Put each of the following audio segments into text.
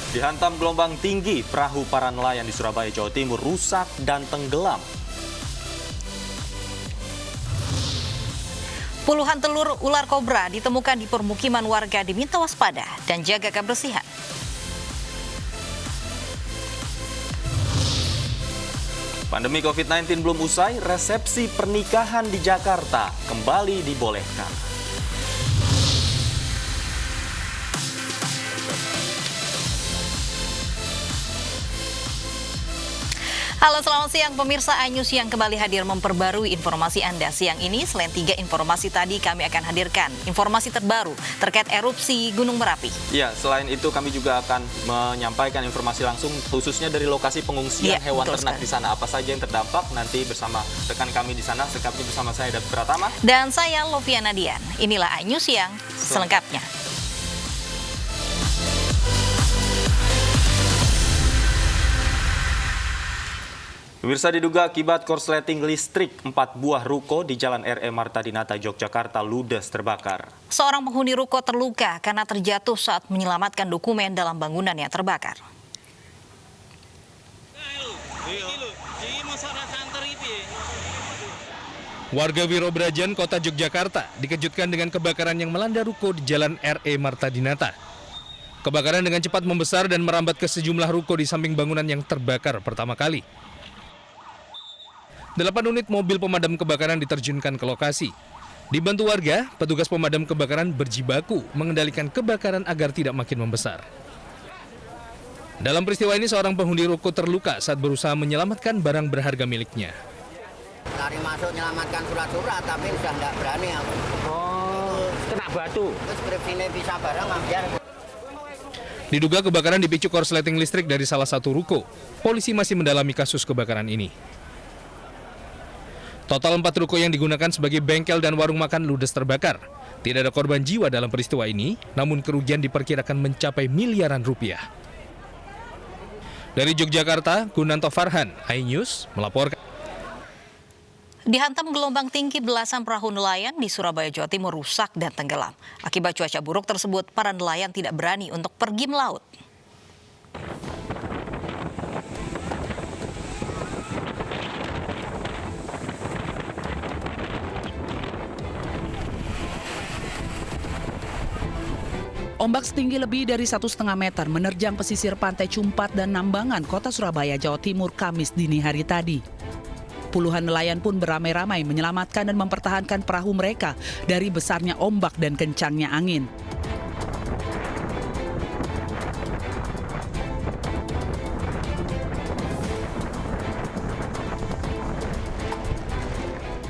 Dihantam gelombang tinggi, perahu para nelayan di Surabaya, Jawa Timur rusak dan tenggelam. Puluhan telur ular kobra ditemukan di permukiman warga, diminta waspada dan jaga kebersihan. Pandemi COVID-19 belum usai, resepsi pernikahan di Jakarta kembali dibolehkan. Halo, selamat siang pemirsa iNews yang kembali hadir memperbarui informasi Anda siang ini. Selain 3 informasi tadi, kami akan hadirkan informasi terbaru terkait erupsi Gunung Merapi. Ya, selain itu kami juga akan menyampaikan informasi langsung khususnya dari lokasi pengungsian hewan ternak di sana. Apa saja yang terdampak nanti bersama rekan kami di sana. Selengkapnya bersama saya David Pratama dan saya Loviana Dian. Inilah iNews yang selengkapnya. Pemirsa, diduga akibat korsleting listrik, 4 buah ruko di Jalan R.E. Marta Dinata, Yogyakarta ludes terbakar. Seorang penghuni ruko terluka karena terjatuh saat menyelamatkan dokumen dalam bangunan yang terbakar. Warga Wirobrajan, Kota Yogyakarta dikejutkan dengan kebakaran yang melanda ruko di Jalan R.E. Marta Dinata. Kebakaran dengan cepat membesar dan merambat ke sejumlah ruko di samping bangunan yang terbakar pertama kali. 8 unit mobil pemadam kebakaran diterjunkan ke lokasi. Dibantu warga, petugas pemadam kebakaran berjibaku mengendalikan kebakaran agar tidak makin membesar. Dalam peristiwa ini, seorang penghuni ruko terluka saat berusaha menyelamatkan barang berharga miliknya. Lari masuk menyelamatkan surat-surat, tapi sudah tidak berani aku. Oh, kena batu. Terus skripsinya bisa barang ambil. Diduga kebakaran dipicu korsleting listrik dari salah satu ruko. Polisi masih mendalami kasus kebakaran ini. Total 4 ruko yang digunakan sebagai bengkel dan warung makan ludes terbakar. Tidak ada korban jiwa dalam peristiwa ini, namun kerugian diperkirakan mencapai miliaran rupiah. Dari Yogyakarta, Gunanto Farhan, iNews melaporkan. Dihantam gelombang tinggi, belasan perahu nelayan di Surabaya, Jawa Timur rusak dan tenggelam. Akibat cuaca buruk tersebut, para nelayan tidak berani untuk pergi melaut. Ombak setinggi lebih dari 1,5 meter menerjang pesisir pantai Cumpat dan Nambangan, Kota Surabaya, Jawa Timur, Kamis dini hari tadi. Puluhan nelayan pun beramai-ramai menyelamatkan dan mempertahankan perahu mereka dari besarnya ombak dan kencangnya angin.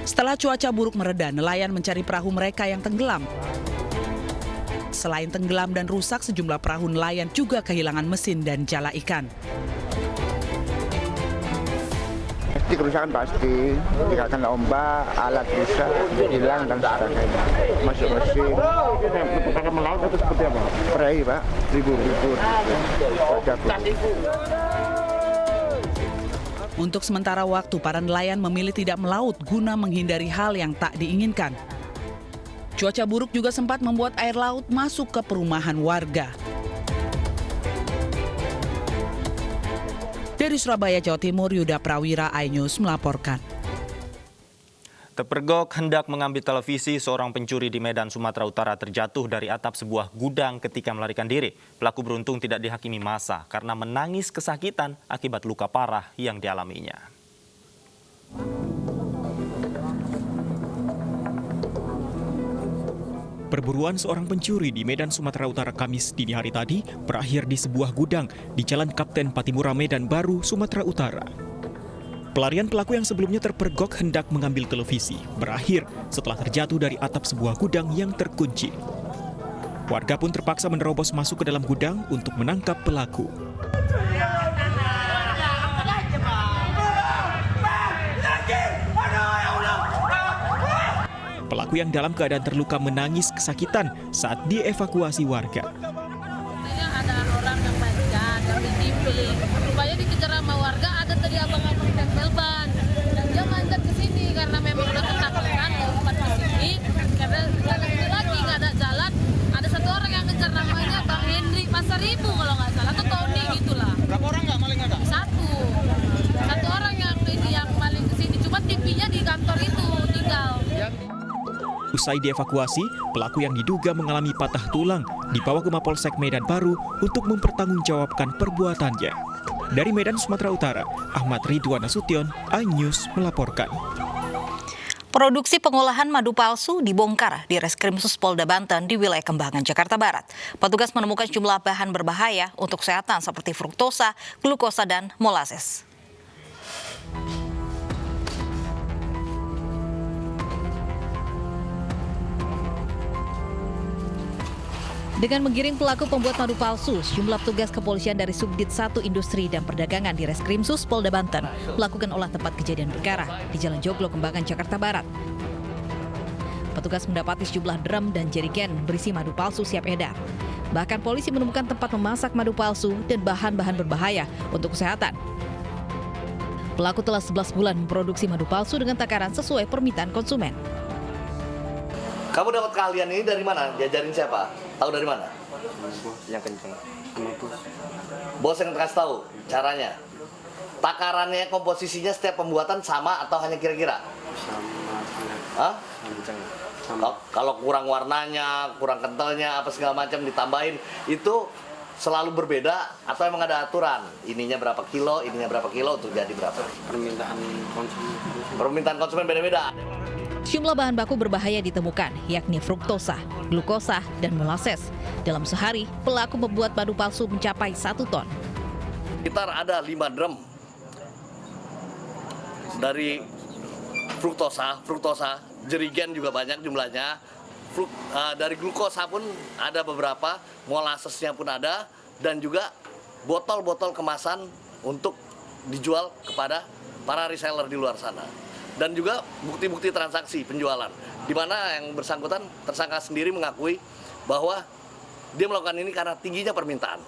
Setelah cuaca buruk mereda, nelayan mencari perahu mereka yang tenggelam. Selain tenggelam dan rusak, sejumlah perahu nelayan juga kehilangan mesin dan jala ikan. Pasti kerusakan pasti, jika kena ombak, alat rusak, hilang dan sebagainya. Masuk mesin. Pakai melaut itu seperti apa? Perahi Pak, libur-libur. Untuk sementara waktu, para nelayan memilih tidak melaut guna menghindari hal yang tak diinginkan. Cuaca buruk juga sempat membuat air laut masuk ke perumahan warga. Dari Surabaya, Jawa Timur, Yuda Prawira, iNews melaporkan. Terpergok hendak mengambil televisi, seorang pencuri di Medan, Sumatera Utara terjatuh dari atap sebuah gudang ketika melarikan diri. Pelaku beruntung tidak dihakimi massa karena menangis kesakitan akibat luka parah yang dialaminya. Perburuan seorang pencuri di Medan, Sumatera Utara Kamis dini hari tadi berakhir di sebuah gudang di Jalan Kapten Patimura, Medan Baru, Sumatera Utara. Pelarian pelaku yang sebelumnya terpergok hendak mengambil televisi berakhir setelah terjatuh dari atap sebuah gudang yang terkunci. Warga pun terpaksa menerobos masuk ke dalam gudang untuk menangkap pelaku. Pelaku yang dalam keadaan terluka menangis kesakitan saat dievakuasi warga. Ada orang yang manjat dari timping, rupanya dikejar sama warga, ada tadi abang-abang tempel ban, dan dia manjat ke sini karena memang udah ketakutan, lompat ke sini, karena nggak ada ini lagi, nggak ada jalan, 1.000 kalau nggak salah, atau Tony gitulah. Berapa orang nggak maling ada? Satu orang yang maling kesini, cuma TV-nya di kantor itu tinggal. Usai dievakuasi, pelaku yang diduga mengalami patah tulang dibawa ke Mapolsek Medan Baru untuk mempertanggungjawabkan perbuatannya. Dari Medan, Sumatera Utara, Ahmad Ridwan Nasution, iNews melaporkan. Produksi pengolahan madu palsu dibongkar di Reskrimsus Polda Banten di wilayah Kembangan, Jakarta Barat. Petugas menemukan sejumlah bahan berbahaya untuk kesehatan seperti fruktosa, glukosa, dan molases. Dengan menggiring pelaku pembuat madu palsu, sejumlah petugas kepolisian dari Subdit 1 Industri dan Perdagangan di Reskrimsus Polda Banten melakukan olah tempat kejadian perkara di Jalan Joglo, Kembangan, Jakarta Barat. Petugas mendapati sejumlah drum dan jerigen berisi madu palsu siap edar. Bahkan polisi menemukan tempat memasak madu palsu dan bahan-bahan berbahaya untuk kesehatan. Pelaku telah 11 bulan memproduksi madu palsu dengan takaran sesuai permintaan konsumen. Kamu dapat keahlian ini dari mana? Diajarin siapa? Tahu dari mana? Yang kenceng. Bos yang kasih tahu caranya. Takarannya, komposisinya setiap pembuatan sama atau hanya kira-kira? Sama. Kalau kurang warnanya, kurang kentalnya, apa segala macam ditambahin, itu selalu berbeda atau emang ada aturan? Ininya berapa kilo untuk jadi berapa? Permintaan konsumen beda-beda. Sejumlah bahan baku berbahaya ditemukan, yakni fruktosa, glukosa, dan molases. Dalam sehari, pelaku membuat madu palsu mencapai 1 ton. Sekitar ada 5 drum dari fruktosa, jerigen juga banyak jumlahnya. Dari glukosa pun ada beberapa, molasesnya pun ada, dan juga botol-botol kemasan untuk dijual kepada para reseller di luar sana. Dan juga bukti-bukti transaksi penjualan, di mana yang bersangkutan tersangka sendiri mengakui bahwa dia melakukan ini karena tingginya permintaan.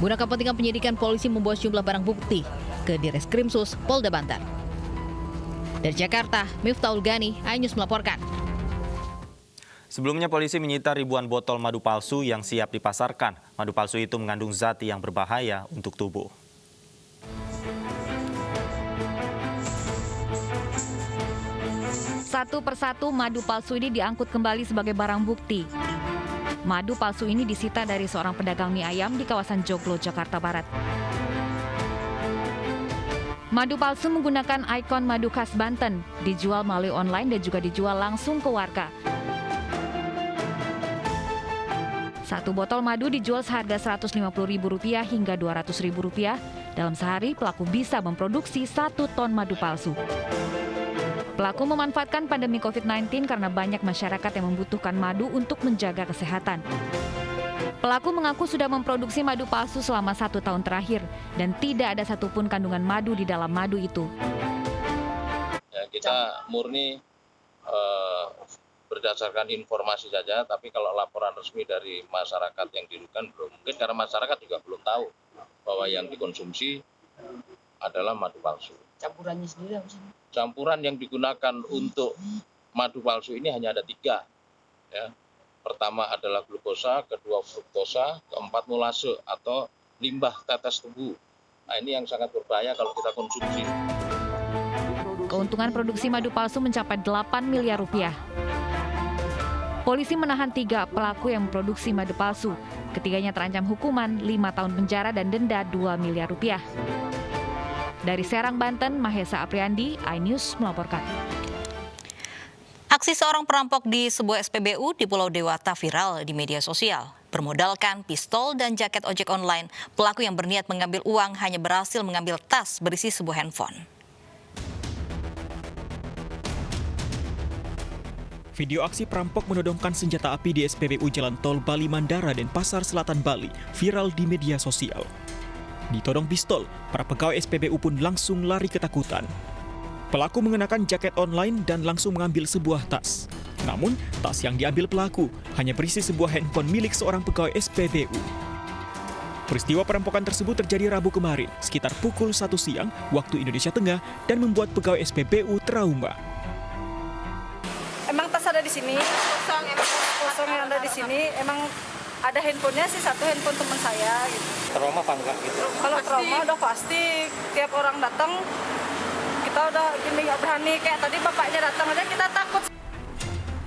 Guna kepentingan penyidikan, polisi membawa sejumlah barang bukti ke Direskrimsus Polda Banten. Dari Jakarta, Miftahul Gani, iNews melaporkan. Sebelumnya polisi menyita ribuan botol madu palsu yang siap dipasarkan. Madu palsu itu mengandung zat yang berbahaya untuk tubuh. Satu persatu madu palsu ini diangkut kembali sebagai barang bukti. Madu palsu ini disita dari seorang pedagang mie ayam di kawasan Joglo, Jakarta Barat. Madu palsu menggunakan ikon madu khas Banten, dijual melalui online dan juga dijual langsung ke warga. Satu botol madu dijual seharga Rp150.000 hingga Rp200.000. Dalam sehari, pelaku bisa memproduksi 1 ton madu palsu. Pelaku memanfaatkan pandemi COVID-19 karena banyak masyarakat yang membutuhkan madu untuk menjaga kesehatan. Pelaku mengaku sudah memproduksi madu palsu selama 1 tahun terakhir dan tidak ada satupun kandungan madu di dalam madu itu. Ya, kita murni berdasarkan informasi saja, tapi kalau laporan resmi dari masyarakat yang dirugikan belum. Mungkin karena masyarakat juga belum tahu bahwa yang dikonsumsi adalah madu palsu. Campurannya sendiri apa sih? Campuran yang digunakan untuk madu palsu ini hanya ada 3. Ya. Pertama adalah glukosa, kedua fruktosa, keempat molase atau limbah tetes tebu. Nah, ini yang sangat berbahaya kalau kita konsumsi. Keuntungan produksi madu palsu mencapai Rp8 miliar. Polisi menahan 3 pelaku yang memproduksi madu palsu. Ketiganya terancam hukuman 5 tahun penjara dan denda Rp2 miliar. Dari Serang, Banten, Mahesa Apriandi, iNews melaporkan. Aksi seorang perampok di sebuah SPBU di Pulau Dewata viral di media sosial. Bermodalkan pistol dan jaket ojek online, pelaku yang berniat mengambil uang hanya berhasil mengambil tas berisi sebuah handphone. Video aksi perampok menodongkan senjata api di SPBU Jalan Tol Bali Mandara dan Pasar Selatan Bali viral di media sosial. Ditodong pistol, para pegawai SPBU pun langsung lari ketakutan. Pelaku mengenakan jaket online dan langsung mengambil sebuah tas. Namun, tas yang diambil pelaku hanya berisi sebuah handphone milik seorang pegawai SPBU. Peristiwa perampokan tersebut terjadi Rabu kemarin, sekitar pukul 1 siang waktu Indonesia Tengah dan membuat pegawai SPBU trauma. Emang tas ada di sini, kosong yang ada di sini, emang ada handphonenya sih, satu handphone teman saya gitu. Trauma apa enggak gitu? Kalau trauma udah pasti, tiap orang datang kita udah gini nggak berani, kayak tadi bapaknya datang aja kita takut.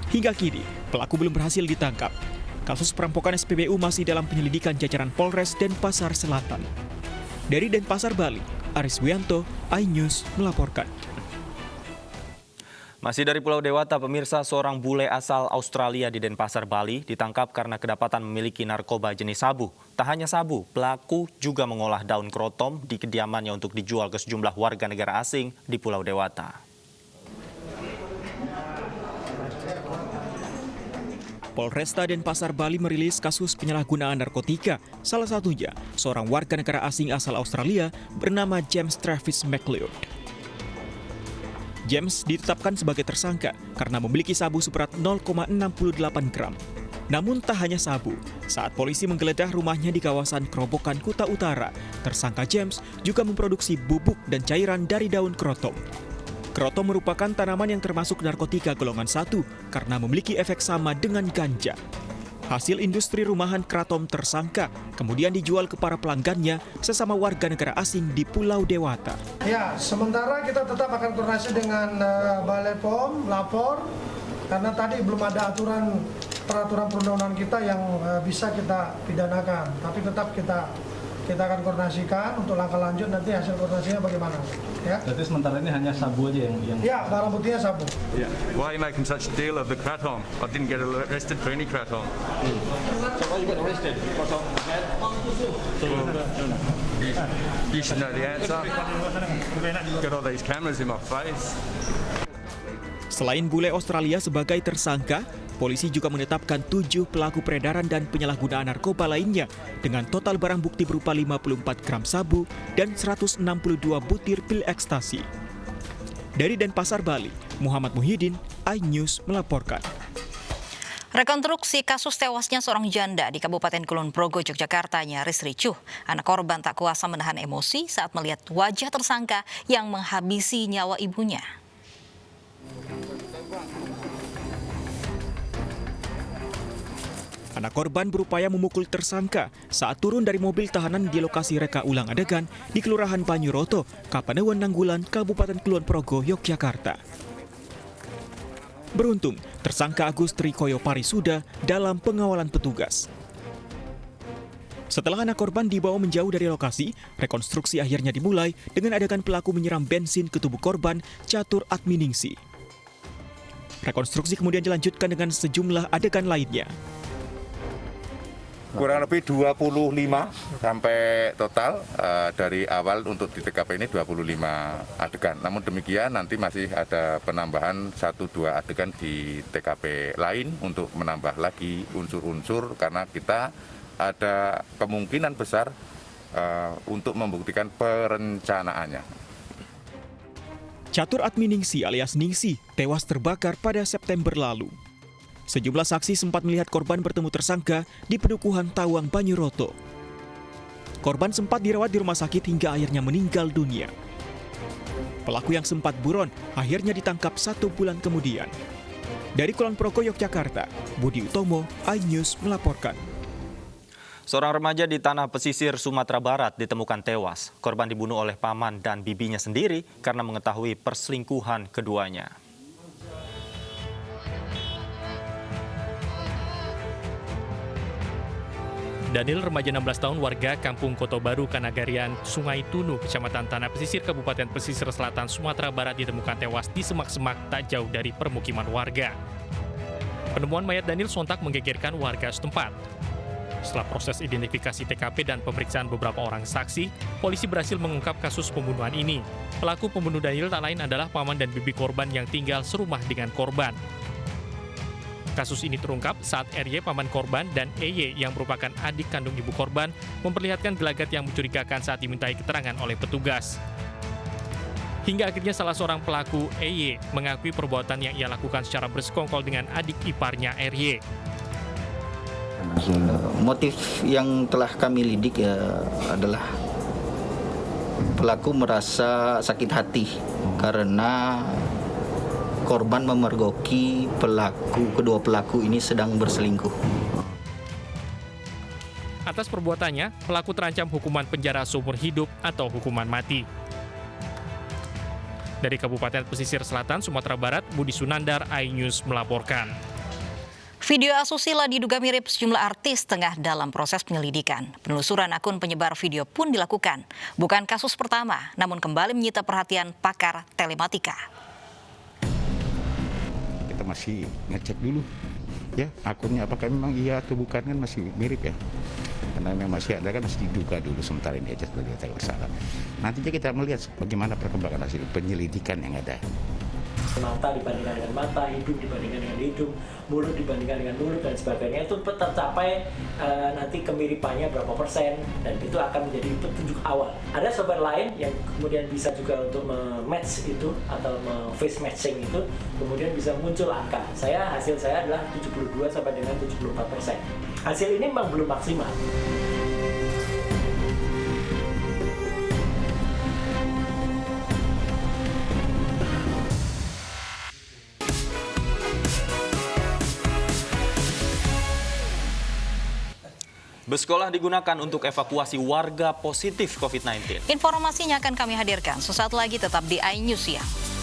Hingga kini, pelaku belum berhasil ditangkap. Kasus perampokan SPBU masih dalam penyelidikan jajaran Polres Denpasar Selatan. Dari Denpasar, Bali, Aris Wianto, iNews melaporkan. Masih dari Pulau Dewata, pemirsa, seorang bule asal Australia di Denpasar, Bali ditangkap karena kedapatan memiliki narkoba jenis sabu. Tak hanya sabu, pelaku juga mengolah daun krotom di kediamannya untuk dijual ke sejumlah warga negara asing di Pulau Dewata. Polresta Denpasar, Bali merilis kasus penyalahgunaan narkotika. Salah satunya, seorang warga negara asing asal Australia bernama James Travis McLeod. James ditetapkan sebagai tersangka karena memiliki sabu seberat 0,68 gram. Namun tak hanya sabu, saat polisi menggeledah rumahnya di kawasan Kerobokan, Kuta Utara, tersangka James juga memproduksi bubuk dan cairan dari daun krotom. Krotom merupakan tanaman yang termasuk narkotika golongan 1 karena memiliki efek sama dengan ganja. Hasil industri rumahan kratom tersangka kemudian dijual ke para pelanggannya sesama warga negara asing di Pulau Dewata. Ya, sementara kita tetap akan koordinasi dengan Balai POM, lapor, karena tadi belum ada peraturan perundang-undangan kita yang bisa kita pidanakan. Tapi tetap kita akan koordinasikan untuk langkah lanjut, nanti hasil koordinasinya bagaimana. Ya. Jadi sementara ini hanya sabu aja yang... Ya, barang buktinya sabu. Yeah. Why are you making such a deal of the kratom? I didn't get arrested for any kratom. So why you got arrested? You should know the answer. Got all these cameras in my face. Selain bule Australia sebagai tersangka, polisi juga menetapkan 7 pelaku peredaran dan penyalahgunaan narkoba lainnya dengan total barang bukti berupa 54 gram sabu dan 162 butir pil ekstasi. Dari Denpasar, Bali, Muhammad Muhyiddin, iNews melaporkan. Rekonstruksi kasus tewasnya seorang janda di Kabupaten Kulon Progo, Yogyakarta nyaris ricuh. Anak korban tak kuasa menahan emosi saat melihat wajah tersangka yang menghabisi nyawa ibunya. Anak korban berupaya memukul tersangka saat turun dari mobil tahanan di lokasi reka ulang adegan di Kelurahan Banyuroto, Kapanewon Nanggulan, Kabupaten Kulon Progo, Yogyakarta. Beruntung, tersangka Agus Trikoyo Parisuda dalam pengawalan petugas. Setelah anak korban dibawa menjauh dari lokasi, rekonstruksi akhirnya dimulai dengan adegan pelaku menyiram bensin ke tubuh korban, Catur Atminingsi. Rekonstruksi kemudian dilanjutkan dengan sejumlah adegan lainnya. Kurang lebih 25 sampai total dari awal untuk di TKP ini 25 adegan. Namun demikian nanti masih ada penambahan 1-2 adegan di TKP lain untuk menambah lagi unsur-unsur karena kita ada kemungkinan besar untuk membuktikan perencanaannya. Catur Atminingsi alias Ningsi tewas terbakar pada September lalu. Sejumlah saksi sempat melihat korban bertemu tersangka di Pedukuhan Tawang, Banyuroto. Korban sempat dirawat di rumah sakit hingga akhirnya meninggal dunia. Pelaku yang sempat buron akhirnya ditangkap 1 bulan kemudian. Dari Kulon Progo, Yogyakarta, Budi Utomo, iNews melaporkan. Seorang remaja di tanah pesisir Sumatera Barat ditemukan tewas. Korban dibunuh oleh paman dan bibinya sendiri karena mengetahui perselingkuhan keduanya. Daniel, remaja 16 tahun warga Kampung Koto Baru, Kanagarian, Sungai Tunu, Kecamatan Tanah Pesisir, Kabupaten Pesisir Selatan, Sumatera Barat ditemukan tewas di semak-semak tak jauh dari permukiman warga. Penemuan mayat Daniel sontak menggegerkan warga setempat. Setelah proses identifikasi TKP dan pemeriksaan beberapa orang saksi, polisi berhasil mengungkap kasus pembunuhan ini. Pelaku pembunuh Daniel tak lain adalah paman dan bibi korban yang tinggal serumah dengan korban. Kasus ini terungkap saat RY, paman korban, dan EY yang merupakan adik kandung ibu korban memperlihatkan gelagat yang mencurigakan saat dimintai keterangan oleh petugas. Hingga akhirnya salah seorang pelaku, EY, mengakui perbuatan yang ia lakukan secara bersekongkol dengan adik iparnya RY. Motif yang telah kami lidik adalah pelaku merasa sakit hati karena korban memergoki kedua pelaku ini sedang berselingkuh. Atas perbuatannya, pelaku terancam hukuman penjara seumur hidup atau hukuman mati. Dari Kabupaten Pesisir Selatan, Sumatera Barat, Budi Sunandar, iNews melaporkan. Video asusila diduga mirip sejumlah artis tengah dalam proses penyelidikan. Penelusuran akun penyebar video pun dilakukan. Bukan kasus pertama, namun kembali menyita perhatian pakar telematika. Kita masih ngecek dulu ya akunnya apakah memang iya atau bukan, kan masih mirip ya. Karena memang masih ada, kan masih diduga dulu sementara ini aja sebagai tersangka. Nantinya kita melihat bagaimana perkembangan hasil penyelidikan yang ada. Mata dibandingkan dengan mata, hidung dibandingkan dengan hidung, mulut dibandingkan dengan mulut dan sebagainya, itu tercapai nanti kemiripannya berapa persen, dan itu akan menjadi petunjuk awal. Ada software lain yang kemudian bisa juga untuk match itu atau face matching itu, kemudian bisa muncul angka. Hasil saya adalah 72 sampai dengan 74%. Hasil ini memang belum maksimal. Bus sekolah digunakan untuk evakuasi warga positif COVID-19. Informasinya akan kami hadirkan sesaat lagi, tetap di iNews Siang.